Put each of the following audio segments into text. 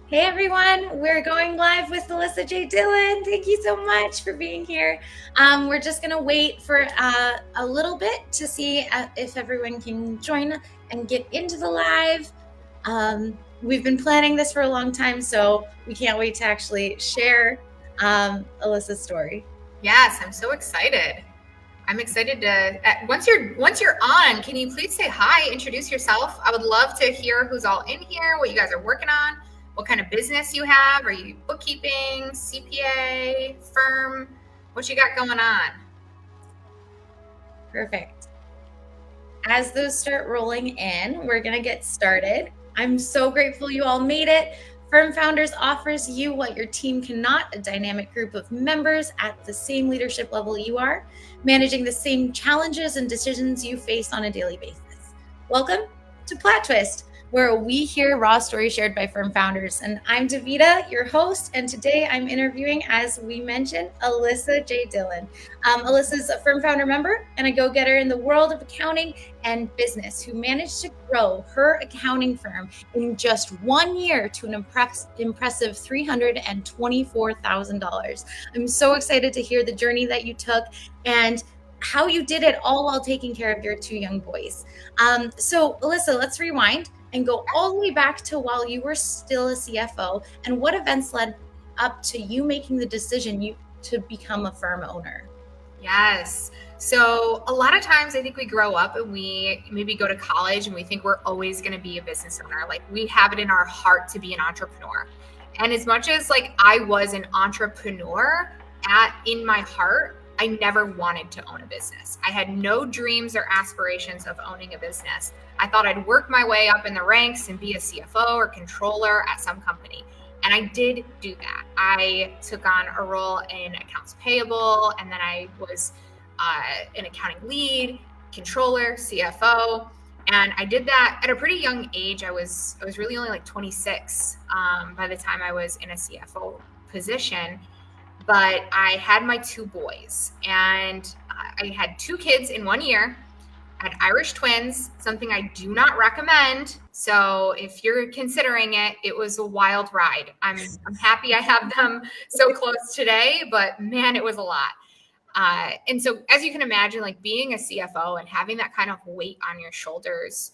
Hey everyone, we're going live with Alysa J. Dillon. Thank you so much for being here. We're just going to wait for a little bit to see if everyone can join and get into the live. We've been planning this for a long time, so we can't wait to actually share Alyssa's story. Yes, I'm so excited. I'm excited to once you're on, can you please say hi, introduce yourself? I would love to hear who's all in here, what you guys are working on, what kind of business you have. Are you bookkeeping, CPA, firm? What you got going on? Perfect. As those start rolling in, we're going to get started. I'm so grateful you all made it. Firm Founders offers you what your team cannot, a dynamic group of members at the same leadership level you are, managing the same challenges and decisions you face on a daily basis. Welcome to Plot Twist, where we hear raw stories shared by firm founders. And I'm Davita, your host, and today I'm interviewing, as we mentioned, Alysa J. Dillon. Alyssa's a firm founder member and a go-getter in the world of accounting and business who managed to grow her accounting firm in just 1 year to an impressive $324,000. I'm so excited to hear the journey that you took and how you did it all while taking care of your two young boys. So, Alyssa, let's rewind and go all the way back to while you were still a CFO and what events led up to you making the decision to become a firm owner. Yes. So a lot of times I think we grow up and we maybe go to college and we think we're always going to be a business owner. Like we have it in our heart to be an entrepreneur. And as much as like I was an entrepreneur in my heart, I never wanted to own a business. I had no dreams or aspirations of owning a business. I thought I'd work my way up in the ranks and be a CFO or controller at some company. And I did do that. I took on a role in accounts payable, and then I was an accounting lead, controller, CFO, and I did that at a pretty young age. I was really only like 26 by the time I was in a CFO position. But I had my two boys, and I had two kids in 1 year. Had Irish twins, something I do not recommend. So if you're considering it, it was a wild ride. I'm happy I have them so close today, but man, it was a lot. And so, as you can imagine, like being a CFO and having that kind of weight on your shoulders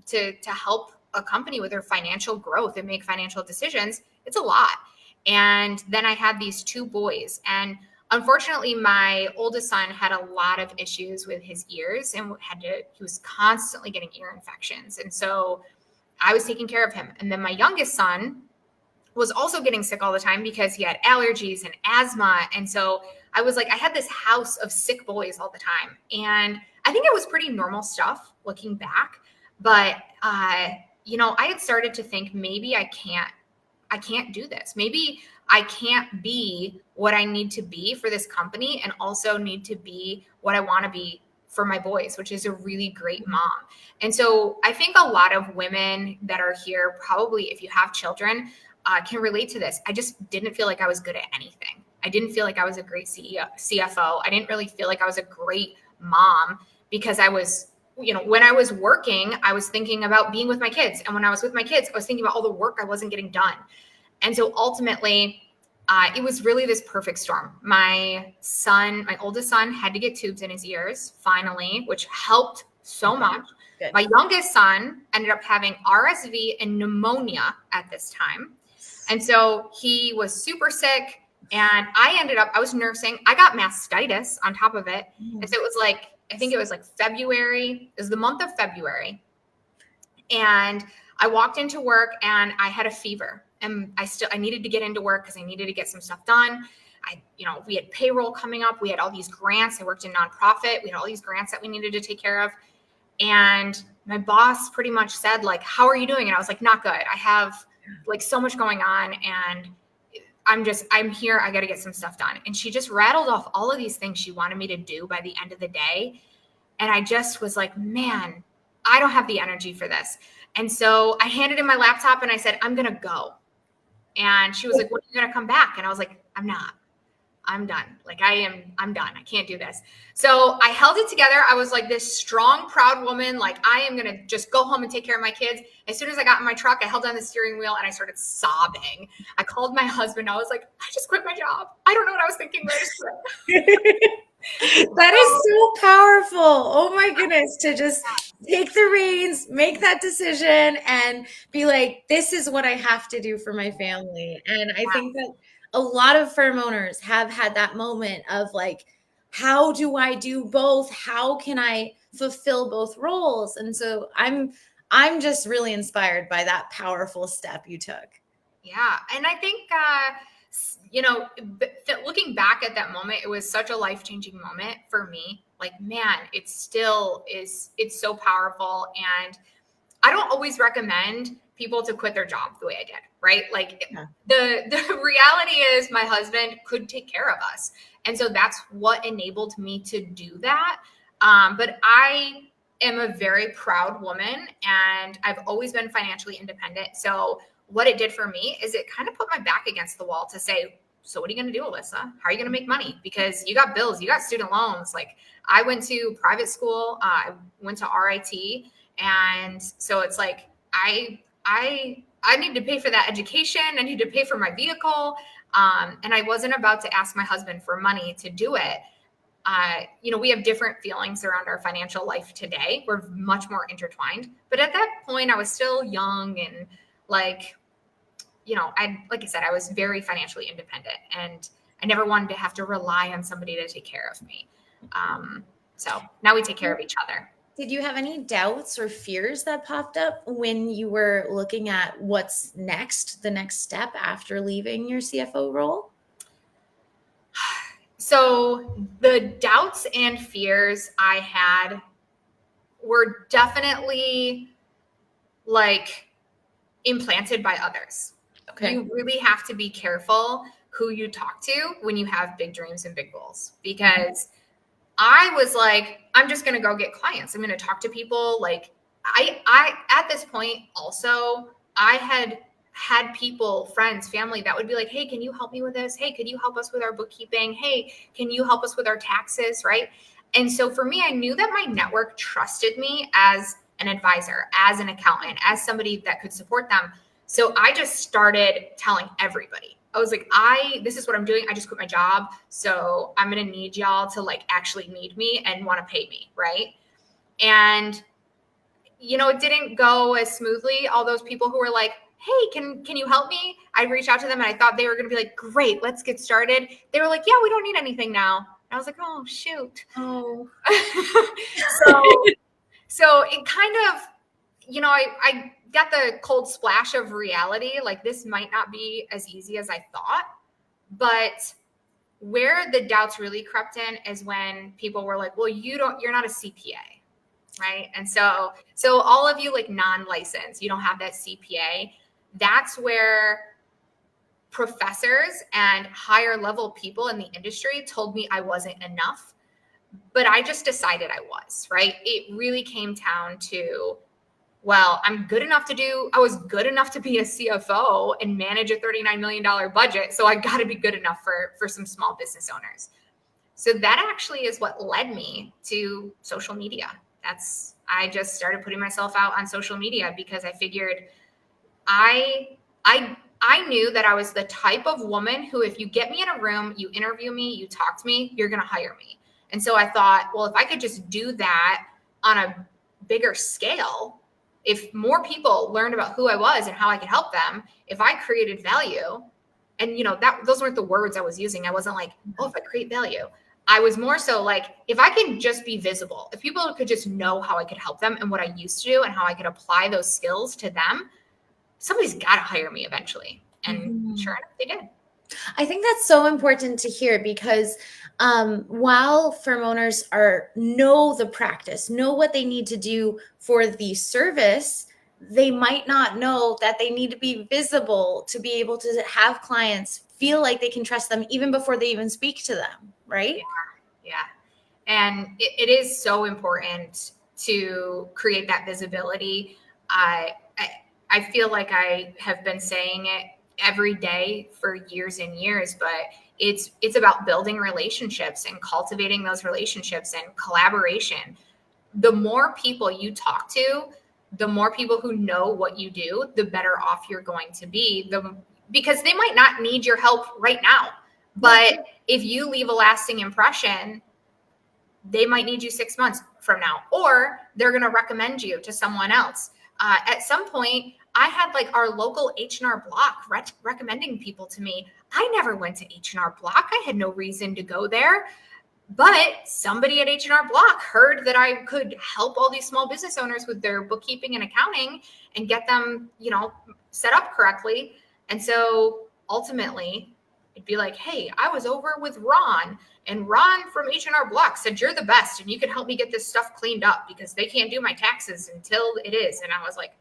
to help a company with their financial growth and make financial decisions, it's a lot. And then I had these two boys, and unfortunately, my oldest son had a lot of issues with his ears and he was constantly getting ear infections. And so I was taking care of him. And then my youngest son was also getting sick all the time because he had allergies and asthma. And so I was like, I had this house of sick boys all the time. And I think it was pretty normal stuff looking back. But, I had started to think maybe I can't do this. Maybe I can't be what I need to be for this company and also need to be what I want to be for my boys, which is a really great mom. And so I think a lot of women that are here, probably if you have children, can relate to this. I just didn't feel like I was good at anything. I didn't feel like I was a great CFO. I didn't really feel like I was a great mom because I was, when I was working, I was thinking about being with my kids. And when I was with my kids, I was thinking about all the work I wasn't getting done. And so ultimately, it was really this perfect storm. My oldest son, had to get tubes in his ears finally, which helped so much. Good. My youngest son ended up having RSV and pneumonia at this time. And so he was super sick. And I was nursing. I got mastitis on top of it. And so it was like, I think it was like February. It was the month of February. And I walked into work and I had a fever. And I needed to get into work because I needed to get some stuff done. We had payroll coming up. We had all these grants. I worked in nonprofit. We had all these grants that we needed to take care of. And my boss pretty much said, like, how are you doing? And I was like, not good. I have like so much going on and I'm here. I got to get some stuff done. And she just rattled off all of these things she wanted me to do by the end of the day. And I just was like, man, I don't have the energy for this. And so I handed in my laptop and I said, I'm going to go. And she was like, when are you going to come back? And I was like, I'm not. I'm done. Like I'm done. I can't do this. So I held it together. I was like this strong, proud woman. Like I am going to just go home and take care of my kids. As soon as I got in my truck, I held on the steering wheel and I started sobbing. I called my husband. I was like, I just quit my job. I don't know what I was thinking, but I just quit. That is so powerful. Oh my goodness, to just take the reins, make that decision, and be like, this is what I have to do for my family. And I think that a lot of firm owners have had that moment of like, how do I do both? How can I fulfill both roles? And so I'm just really inspired by that powerful step you took. Yeah. And I think, you know, looking back at that moment, it was such a life-changing moment for me. Like, man, it still is, it's so powerful. And I don't always recommend people to quit their job the way I did, right? Like Yeah. the reality is my husband could take care of us. And so that's what enabled me to do that. But I am a very proud woman and I've always been financially independent. So what it did for me is it kind of put my back against the wall to say, so what are you going to do, Alyssa? How are you going to make money? Because you got bills, you got student loans. Like I went to private school, I went to RIT. And so it's like, I need to pay for that education. I need to pay for my vehicle. And I wasn't about to ask my husband for money to do it. You know, we have different feelings around our financial life today. We're much more intertwined. But at that point, I was still young and like, you know, like I said, I was very financially independent and I never wanted to have to rely on somebody to take care of me. So now we take care of each other. Did you have any doubts or fears that popped up when you were looking at what's next, the next step after leaving your CFO role? So the doubts and fears I had were definitely like implanted by others. Okay. You really have to be careful who you talk to when you have big dreams and big goals, because I was like, I'm just going to go get clients. I'm going to talk to people. Like I, at this point also, I had people, friends, family that would be like, hey, can you help me with this? Hey, could you help us with our bookkeeping? Hey, can you help us with our taxes? Right. And so for me, I knew that my network trusted me as an advisor, as an accountant, as somebody that could support them. So I just started telling everybody. I was like, this is what I'm doing. I just quit my job. So I'm going to need y'all to like actually need me and want to pay me. Right. And, you know, it didn't go as smoothly. All those people who were like, hey, can you help me? I reached out to them and I thought they were going to be like, great, let's get started. They were like, yeah, we don't need anything now. And I was like, oh, shoot. Oh. So it kind of, you know, I got the cold splash of reality. Like this might not be as easy as I thought, but where the doubts really crept in is when people were like, well, you're not a CPA. Right. And so all of you like non-licensed, you don't have that CPA. That's where professors and higher level people in the industry told me I wasn't enough, but I just decided I was. Right. It really came down to, well, I was good enough to be a CFO and manage a $39 million budget. So I got to be good enough for some small business owners. So that actually is what led me to social media. I just started putting myself out on social media because I figured I knew that I was the type of woman who, if you get me in a room, you interview me, you talk to me, you're going to hire me. And so I thought, well, if I could just do that on a bigger scale, if more people learned about who I was and how I could help them, if I created value, and you know, those weren't the words I was using. I wasn't like, oh, if I create value. I was more so like, if I can just be visible, if people could just know how I could help them and what I used to do and how I could apply those skills to them, somebody's got to hire me eventually. And sure enough, they did. I think that's so important to hear because while firm owners know the practice, know what they need to do for the service, they might not know that they need to be visible to be able to have clients feel like they can trust them even before they even speak to them, right? Yeah. And it is so important to create that visibility. I feel like I have been saying it every day for years and years, but it's about building relationships and cultivating those relationships and collaboration. The more people you talk to, the more people who know what you do, the better off you're going to be. Because they might not need your help right now, but if you leave a lasting impression, they might need you 6 months from now, or they're going to recommend you to someone else. At some point, I had like our local H&R Block recommending people to me. I never went to H&R Block. I had no reason to go there. But somebody at H&R Block heard that I could help all these small business owners with their bookkeeping and accounting and get them, set up correctly. And so ultimately, it'd be like, hey, I was over with Ron, and Ron from H&R Block said you're the best and you can help me get this stuff cleaned up because they can't do my taxes until it is. And I was like,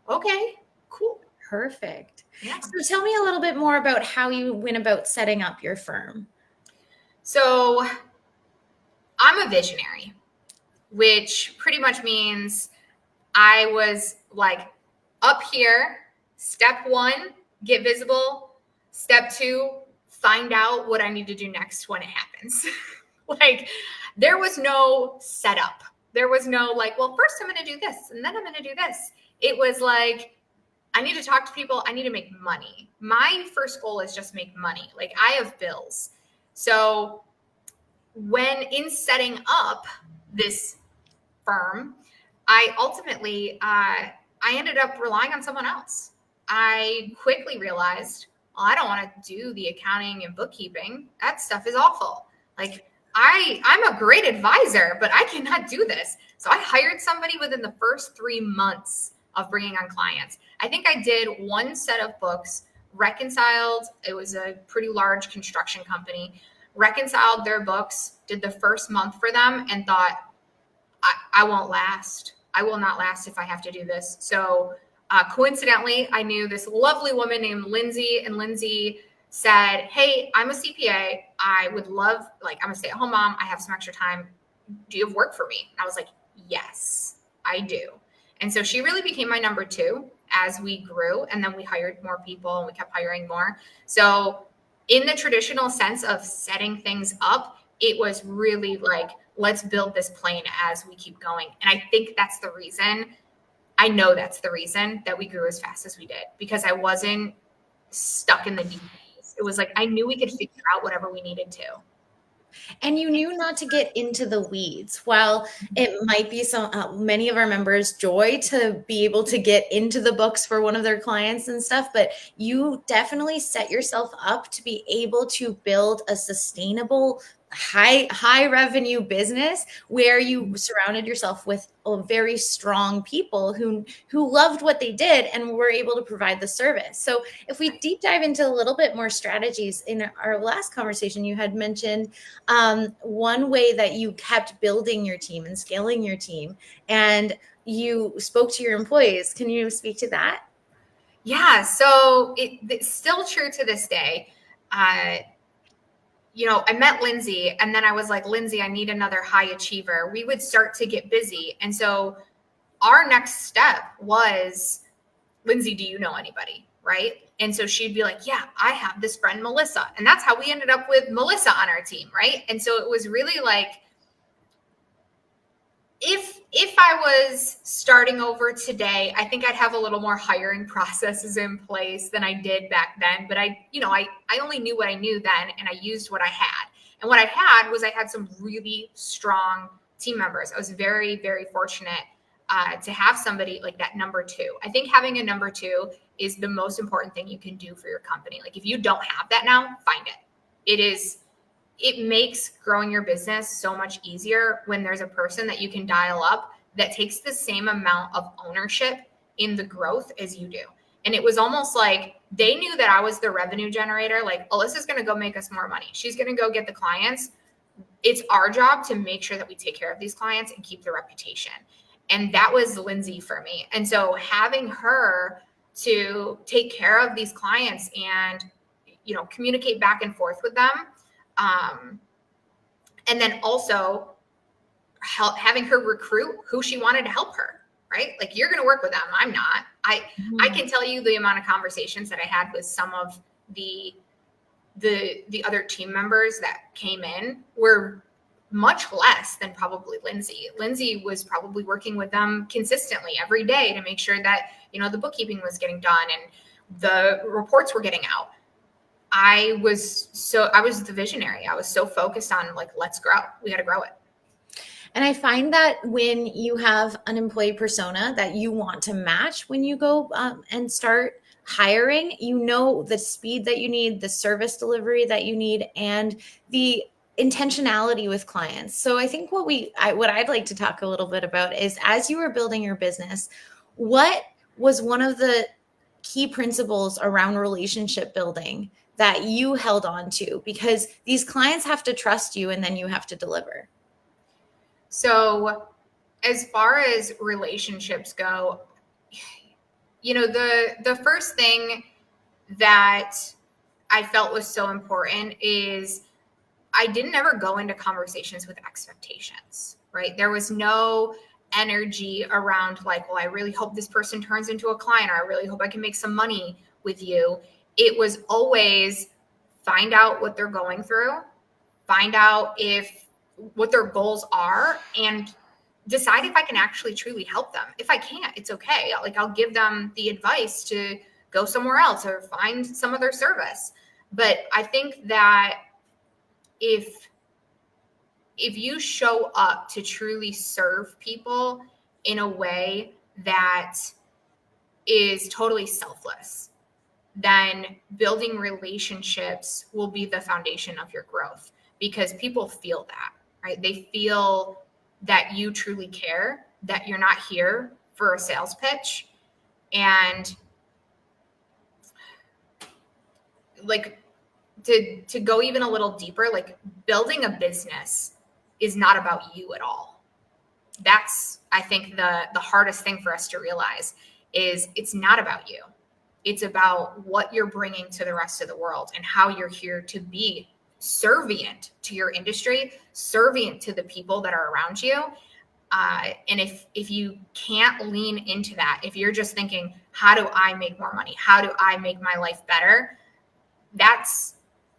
okay, cool. Perfect. Yeah. So tell me a little bit more about how you went about setting up your firm. So I'm a visionary, which pretty much means I was like up here, step 1, get visible. Step 2, find out what I need to do next when it happens. Like there was no setup. There was no like, well, first I'm going to do this and then I'm going to do this. It was like, I need to talk to people. I need to make money. My first goal is just make money. Like I have bills. So when in setting up this firm, I ultimately, I ended up relying on someone else. I quickly realized, well, I don't want to do the accounting and bookkeeping. That stuff is awful. Like I'm a great advisor, but I cannot do this. So I hired somebody within the first 3 months of bringing on clients. I think I did 1 set of books, reconciled. It was a pretty large construction company, reconciled their books, did the first month for them and thought, I won't last. I will not last if I have to do this. So coincidentally, I knew this lovely woman named Lindsay, and Lindsay said, hey, I'm a CPA. I would love, like, I'm a stay-at-home mom. I have some extra time. Do you have work for me? And I was like, yes, I do. And so she really became my number 2 as we grew. And then we hired more people and we kept hiring more. So in the traditional sense of setting things up, it was really like, let's build this plane as we keep going. And I think that's the reason, I know that's the reason that we grew as fast as we did, because I wasn't stuck in the deep end. It was like, I knew we could figure out whatever we needed to. And you knew not to get into the weeds. While it might be many of our members' joy to be able to get into the books for one of their clients and stuff, but you definitely set yourself up to be able to build a sustainable, high revenue business where you surrounded yourself with very strong people who loved what they did and were able to provide the service. So if we deep dive into a little bit more strategies, in our last conversation, you had mentioned one way that you kept building your team and scaling your team, and you spoke to your employees. Can you speak to that? Yeah, so it's still true to this day. I met Lindsay, and then I was like, Lindsay, I need another high achiever. We would start to get busy. And so our next step was, Lindsay, do you know anybody? Right. And so she'd be like, yeah, I have this friend, Melissa. And that's how we ended up with Melissa on our team. Right. And so it was really like, if I was starting over today, I think I'd have a little more hiring processes in place than I did back then. But I only knew what I knew then, and I used what I had. And what I had some really strong team members. I was very, very fortunate to have somebody like that number 2. I think having a number 2 is the most important thing you can do for your company. Like if you don't have that now, find it. It makes growing your business so much easier when there's a person that you can dial up that takes the same amount of ownership in the growth as you do. And it was almost like they knew that I was the revenue generator. Like, Alyssa's going to go make us more money. She's going to go get the clients. It's our job to make sure that we take care of these clients and keep the reputation. And that was Lindsay for me. And so having her to take care of these clients and, communicate back and forth with them, and then also having her recruit who she wanted to help her, right? Like you're going to work with them. I'm not. I can tell you the amount of conversations that I had with some of the other team members that came in were much less than probably Lindsay. Lindsay was probably working with them consistently every day to make sure that, the bookkeeping was getting done and the reports were getting out. I was the visionary. I was so focused on like, let's grow. We got to grow it. And I find that when you have an employee persona that you want to match when you go and start hiring, the speed that you need, the service delivery that you need, and the intentionality with clients. So I think what I'd like to talk a little bit about is, as you were building your business, what was one of the key principles around relationship building that you held on to? Because these clients have to trust you and then you have to deliver. So as far as relationships go, the first thing that I felt was so important is I didn't ever go into conversations with expectations, right? There was no energy around like, well, I really hope this person turns into a client, or I really hope I can make some money with you. It was always find out what they're going through, find out what their goals are, and decide if I can actually truly help them. If I can't, it's okay. Like I'll give them the advice to go somewhere else or find some other service. But I think that if you show up to truly serve people in a way that is totally selfless, then building relationships will be the foundation of your growth, because people feel that, right? They feel that you truly care, that you're not here for a sales pitch. And like to go even a little deeper, like building a business is not about you at all. That's, I think, the hardest thing for us to realize is it's not about you. It's about what you're bringing to the rest of the world and how you're here to be servient to your industry, servient to the people that are around you. And if you can't lean into that, if you're just thinking, how do I make more money? How do I make my life better?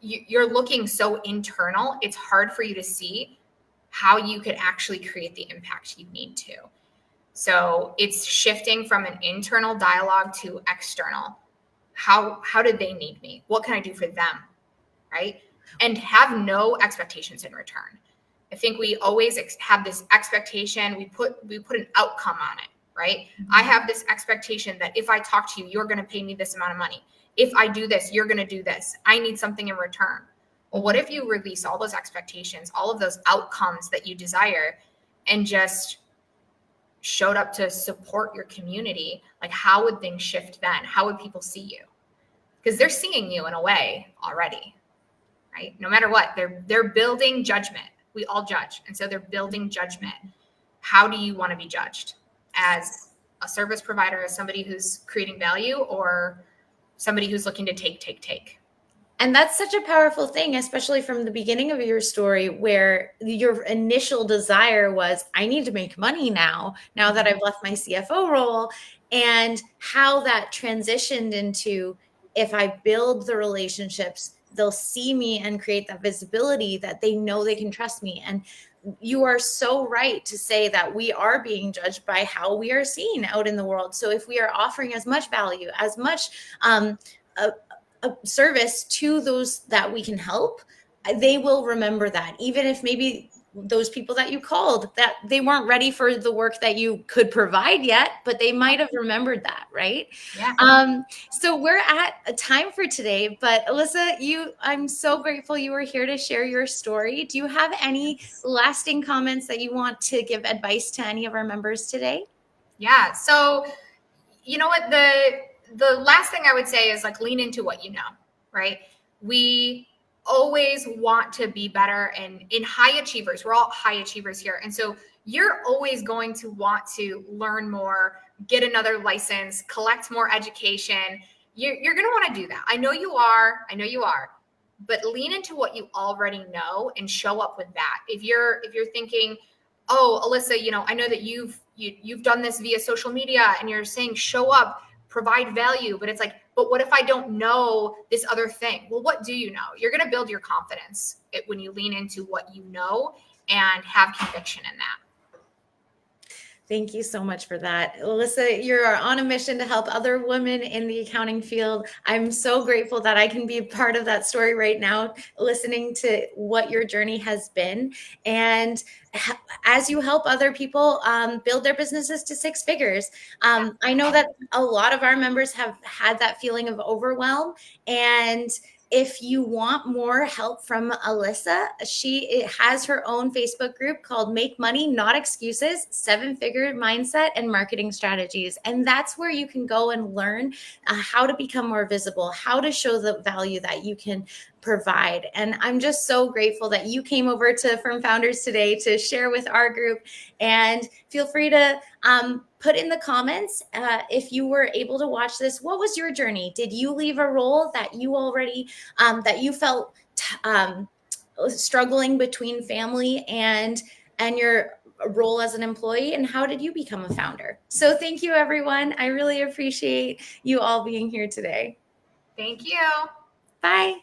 You're looking so internal. It's hard for you to see how you could actually create the impact you need to. So it's shifting from an internal dialogue to external. How did they need me? What can I do for them? Right? And have no expectations in return. I think we always have this expectation. We put an outcome on it, right? Mm-hmm. I have this expectation that if I talk to you, you're going to pay me this amount of money. If I do this, you're going to do this. I need something in return. Well, what if you release all those expectations, all of those outcomes that you desire, and just showed up to support your community? Like, how would things shift then? How would people see you? Because they're seeing you in a way already, right? No matter what, they're building judgment. We all judge. And so they're building judgment. How do you want to be judged? As a service provider, as somebody who's creating value, or somebody who's looking to take? And that's such a powerful thing, especially from the beginning of your story, where your initial desire was, I need to make money now that I've left my CFO role, and how that transitioned into, if I build the relationships, they'll see me and create that visibility that they know they can trust me. And you are so right to say that we are being judged by how we are seen out in the world. So if we are offering as much value, as much a service to those that we can help, they will remember that, even if maybe those people that you called, that they weren't ready for the work that you could provide yet, but they might have remembered that, right? Yeah. So we're at a time for today, but Alysa, I'm so grateful you were here to share your story. Do you have any lasting comments that you want to give advice to any of our members today? Yeah. So, you know what, the last thing I would say is, like, lean into what you know, right? We always want to be better, and in high achievers, we're all high achievers here. And so you're always going to want to learn more, get another license, collect more education. You're going to want to do that. I know you are, but lean into what you already know and show up with that. If you're thinking, oh, Alyssa, I know that you've done this via social media and you're saying show up, provide value, but it's like, but what if I don't know this other thing? Well, what do you know? You're going to build your confidence when you lean into what you know and have conviction in that. Thank you so much for that. Alyssa, you're on a mission to help other women in the accounting field. I'm so grateful that I can be part of that story right now, listening to what your journey has been. And as you help other people build their businesses to six figures, I know that a lot of our members have had that feeling of overwhelm. And if you want more help from Alyssa, she has her own Facebook group called Make Money, Not Excuses, 7-Figure Mindset and Marketing Strategies. And that's where you can go and learn how to become more visible, how to show the value that you can provide. And I'm just so grateful that you came over to From Founders today to share with our group. And feel free to put in the comments if you were able to watch this. What was your journey? Did you leave a role that you already that you felt struggling between family and your role as an employee, and how did you become a founder? So thank you, everyone. I really appreciate you all being here today. Thank you. Bye.